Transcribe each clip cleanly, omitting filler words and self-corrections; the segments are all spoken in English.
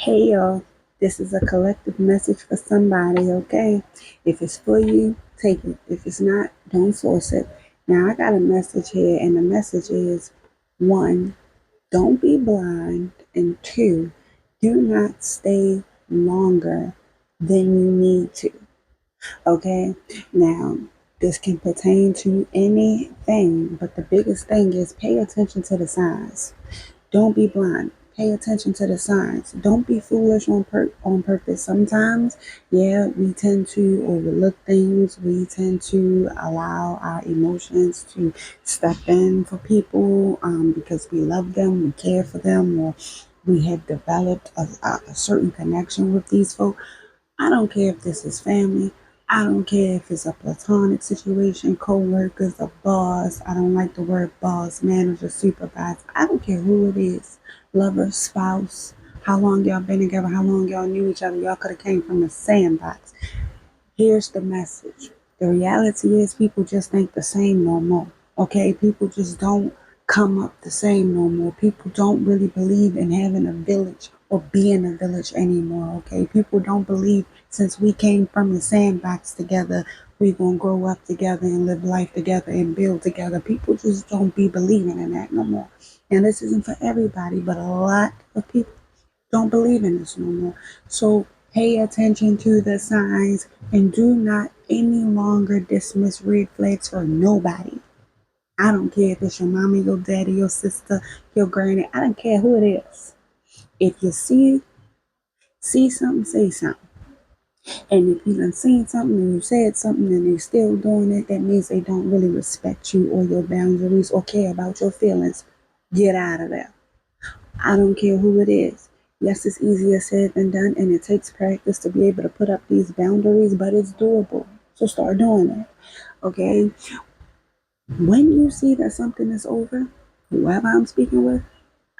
Hey y'all, this is a collective message for somebody, okay? If it's for you, take it. If it's not, don't force it. Now, I got a message here, and the message is one, don't be blind, and two, do not stay longer than you need to, okay? Now, this can pertain to anything, but the biggest thing is pay attention to the signs. Don't be blind. Pay attention to the signs. Don't be foolish on purpose. Sometimes, yeah, we tend to overlook things. We tend to allow our emotions to step in for people because we love them, we care for them, or we have developed a certain connection with these folks. I don't care if this is family. I don't care if it's a platonic situation, co-workers, a boss. I don't like the word boss, manager, supervisor. I don't care who it is. Lover, spouse, how long y'all been together, how long y'all knew each other. Y'all could have came from the sandbox. Here's the message. The reality is people just think the same no more. Okay? People just don't come up the same no more. People don't really believe in having a village or being a village anymore. Okay? People don't believe since we came from the sandbox together, we're going to grow up together and live life together and build together. People just don't be believing in that no more. And this isn't for everybody, but a lot of people don't believe in this no more. So pay attention to the signs and do not any longer dismiss red flags for nobody. I don't care if it's your mama, your daddy, your sister, your granny. I don't care who it is. If you see something, say something. And if you done seen something and you said something and they still doing it, that means they don't really respect you or your boundaries or care about your feelings. Get out of there. I don't care who it is. Yes, it's easier said than done, and it takes practice to be able to put up these boundaries, but it's doable. So start doing it. Okay? When you see that something is over, whoever I'm speaking with,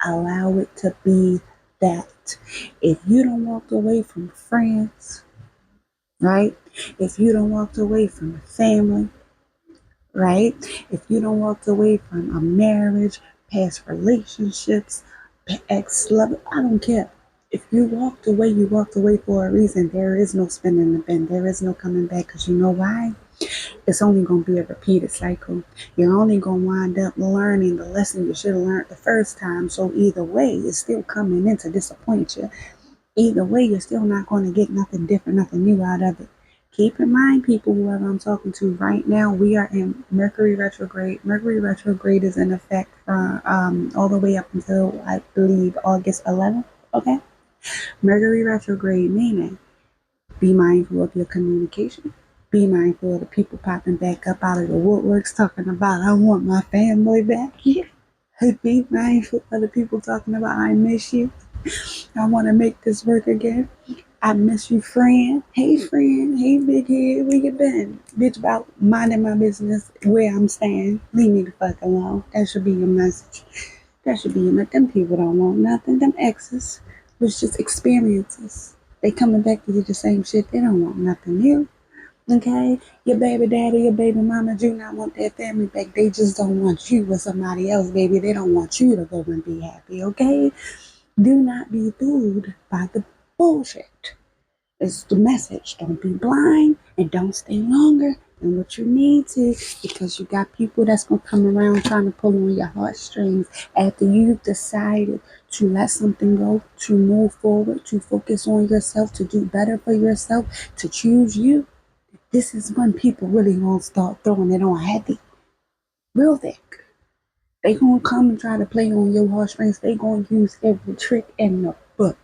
allow it to be that. If you don't walk away from friends, right? If you don't walk away from family, right? If you don't walk away from a marriage, past relationships, ex love, I don't care. If you walked away, you walked away for a reason. There is no spinning the bin. There is no coming back because you know why? It's only going to be a repeated cycle. You're only going to wind up learning the lesson you should have learned the first time. So either way, it's still coming in to disappoint you. Either way, you're still not going to get nothing different, nothing new out of it. Keep in mind, people, whoever I'm talking to right now, we are in Mercury retrograde. Mercury retrograde is in effect from all the way up until I believe August 11th. Okay, Mercury retrograde meaning be mindful of your communication. Be mindful of the people popping back up out of the woodworks talking about I want my family back. Yeah. Be mindful of the people talking about I miss you. I want to make this work again. I miss you, friend. Hey, friend. Hey, big head. Where you been? Bitch, about minding my business where I'm staying. Leave me the fuck alone. That should be your message. That should be your message. Them people don't want nothing. Them exes was just experiences. They coming back to do the same shit. They don't want nothing new. Okay? Your baby daddy, your baby mama do not want their family back. They just don't want you with somebody else, baby. They don't want you to go and be happy. Okay? Do not be fooled by the bullshit. It's the message. Don't be blind and don't stay longer than what you need to because you got people that's going to come around trying to pull on your heartstrings after you've decided to let something go, to move forward, to focus on yourself, to do better for yourself, to choose you. This is when people really going to start throwing it on heavy, real thick. They going to come and try to play on your heartstrings. They going to use every trick in the book.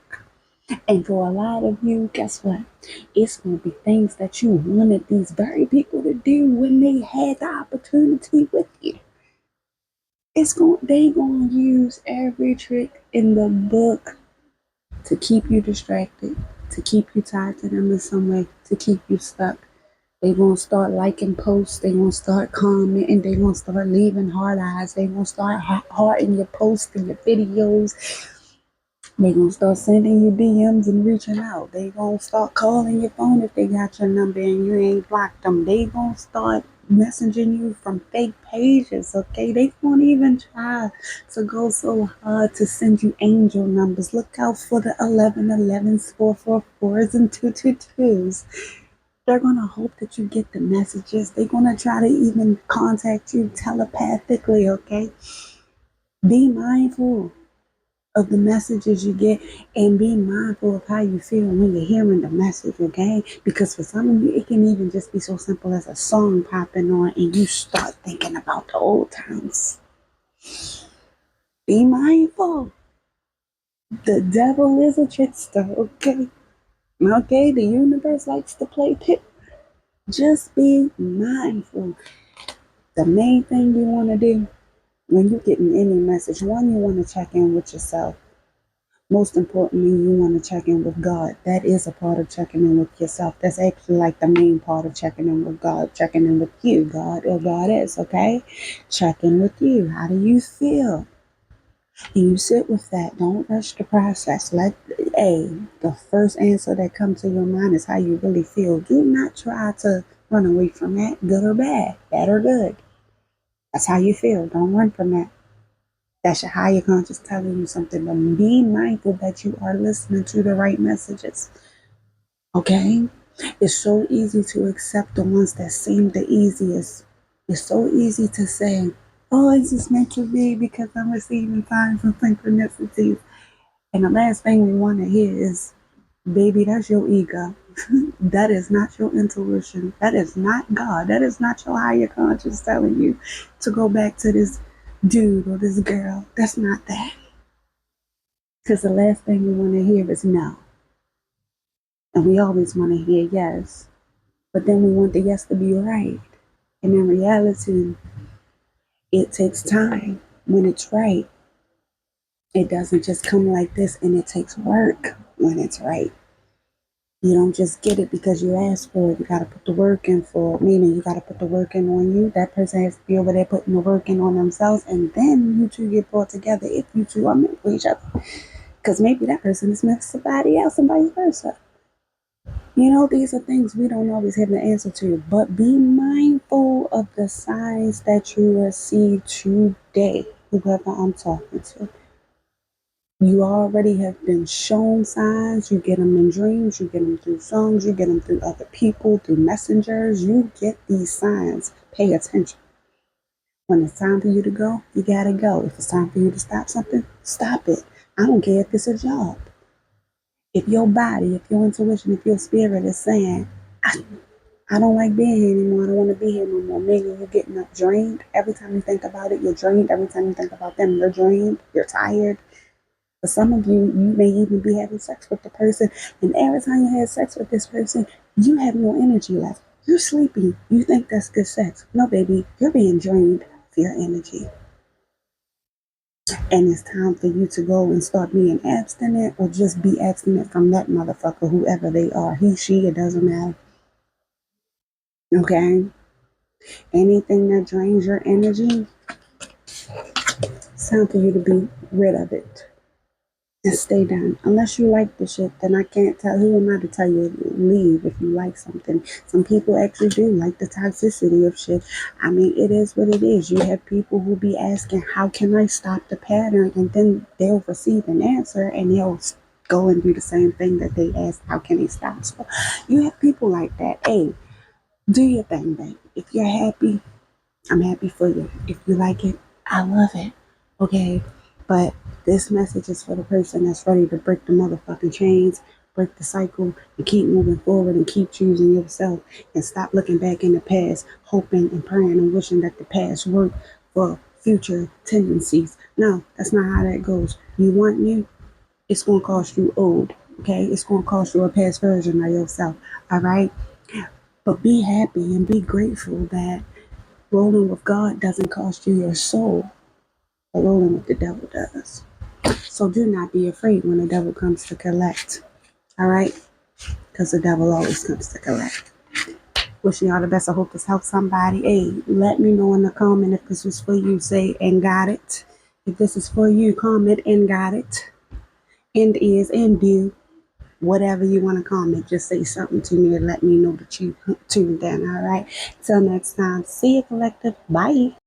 And for a lot of you, guess what? It's going to be things that you wanted these very people to do when they had the opportunity with you. They going to use every trick in the book to keep you distracted, to keep you tied to them in some way, to keep you stuck. They gonna start liking posts. They gonna start commenting. They gonna start leaving heart eyes. They gonna start hearting your posts and your videos. They gonna start sending you DMs and reaching out. They gonna start calling your phone if they got your number and you ain't blocked them. They gonna start messaging you from fake pages, okay? They won't even try to go so hard to send you angel numbers. Look out for the 1111s, 444s, and 222s. They're going to hope that you get the messages. They're going to try to even contact you telepathically, okay? Be mindful of the messages you get and be mindful of how you feel when you're hearing the message, okay? Because for some of you, it can even just be so simple as a song popping on and you start thinking about the old times. Be mindful. The devil is a trickster, okay? Okay, the universe likes to play pit. Just be mindful. The main thing you want to do when you're getting any message, one, you want to check in with yourself. Most importantly, you want to check in with God. That is a part of checking in with yourself. That's actually like the main part of checking in with God, checking in with you, God or Goddess, okay? Check in with you. How do you feel? And you sit with that. Don't rush the process. The first answer that comes to your mind is how you really feel. Do not try to run away from that, good or bad or good. That's how you feel. Don't run from that. That's your higher conscious telling you something. But be mindful that you are listening to the right messages. Okay? It's so easy to accept the ones that seem the easiest. It's so easy to say, oh, it's just meant to be because I'm receiving signs and synchronicities. And the last thing we want to hear is, baby, that's your ego. That is not your intuition. That is not God. That is not your higher conscious telling you to go back to this dude or this girl. That's not that. Because the last thing we want to hear is no. And we always want to hear yes. But then we want the yes to be right. And in reality, it takes time when it's right. It doesn't just come like this, and it takes work when it's right. You don't just get it because you asked for it. You got to put the work in for it, meaning you got to put the work in on you. That person has to be over there putting the work in on themselves, and then you two get brought together if you two are meant for each other. Because maybe that person is meant for somebody else and vice versa. You know, these are things we don't always have the answer to, but be mindful of the signs that you receive today, whoever I'm talking to. You already have been shown signs. You get them in dreams, you get them through songs, you get them through other people, through messengers. You get these signs. Pay attention. When it's time for you to go, you gotta go. If it's time for you to stop something, stop it. I don't care if it's a job. If your body, if your intuition, if your spirit is saying, I don't like being here anymore. I don't want to be here no more. Maybe you're getting up drained. Every time you think about it, you're drained. Every time you think about them, you're drained. You're tired. For some of you, you may even be having sex with the person. And every time you have sex with this person, you have no energy left. You're sleepy. You think that's good sex. No, baby, you're being drained of your energy. And it's time for you to go and start being abstinent or just be abstinent from that motherfucker, whoever they are. He, she, it doesn't matter. Okay? Anything that drains your energy, it's time for you to be rid of it and stay down. Unless you like the shit, then I can't tell. Who am I to tell you to leave if you like something? Some people actually do like the toxicity of shit. I mean, it is what it is. You have people who be asking, how can I stop the pattern? And then they'll receive an answer and they'll go and do the same thing that they asked, how can they stop? So you have people like that. Hey, do your thing, babe. If you're happy, I'm happy for you. If you like it, I love it. Okay? But this message is for the person that's ready to break the motherfucking chains, break the cycle, and keep moving forward and keep choosing yourself and stop looking back in the past, hoping and praying and wishing that the past worked for future tendencies. No, that's not how that goes. You want new, it's going to cost you old. Okay? It's going to cost you a past version of yourself. All right? But be happy and be grateful that rolling with God doesn't cost you your soul, but rolling with the devil does. So do not be afraid when the devil comes to collect. All right? Because the devil always comes to collect. Wishing y'all the best. I hope this helps somebody. Hey, let me know in the comment if this was for you. Say, and got it. If this is for you, comment and got it. And is and do. whatever you want to comment. Just say something to me and let me know that you tuned in. All right. Till next time. See you, collective. Bye.